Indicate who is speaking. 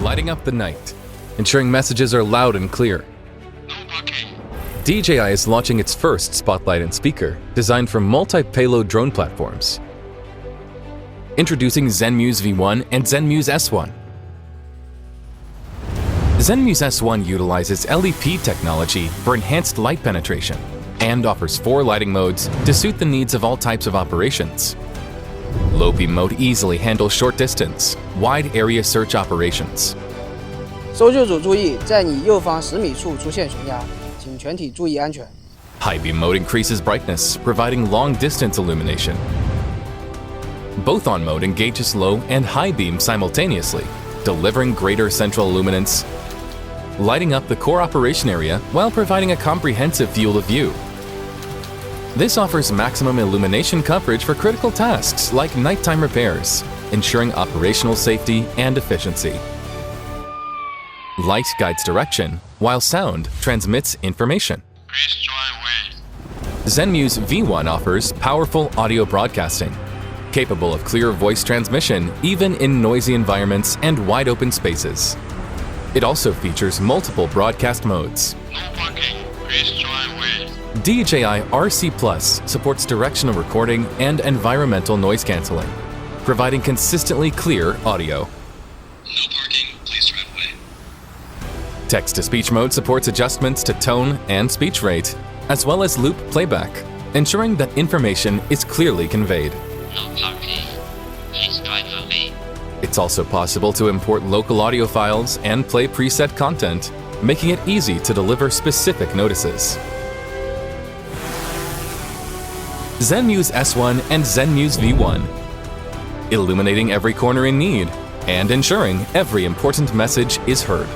Speaker 1: lighting up the night, ensuring messages are loud and clear. DJI is launching its first Spotlight and Speaker, designed for multi-payload drone platforms. Introducing Zenmuse V1 and Zenmuse S1. Zenmuse S1 utilizes LEP technology for enhanced light penetration and offers 4 lighting modes to suit the needs of all types of operations. Low beam mode easily handles short distance, wide area search operations.
Speaker 2: 搜救组注意，在你右方10米处出现悬崖，请全体注意安全。
Speaker 1: High beam mode increases brightness, providing long distance illumination. Both on mode engages low and high beam simultaneously, delivering greater central illuminance, lighting up the core operation area while providing a comprehensive field of view. This offers maximum illumination coverage for critical tasks like nighttime repairs, ensuring operational safety and efficiency. Light guides direction, while sound transmits information. Zenmuse V1 offers powerful audio broadcasting, capable of clear voice transmission even in noisy environments and wide open spaces. It also features multiple broadcast modes. DJI RC Plus supports directional recording and environmental noise cancelling, providing consistently clear audio.
Speaker 3: No parking, please drive away.
Speaker 1: Text-to-speech mode supports adjustments to tone and speech rate, as well as loop playback, ensuring that information is clearly conveyed.
Speaker 3: No parking, please drive away.
Speaker 1: It's also possible to import local audio files and play preset content, making it easy to deliver specific notices. Zenmuse S1 and Zenmuse V1, illuminating every corner in need and ensuring every important message is heard.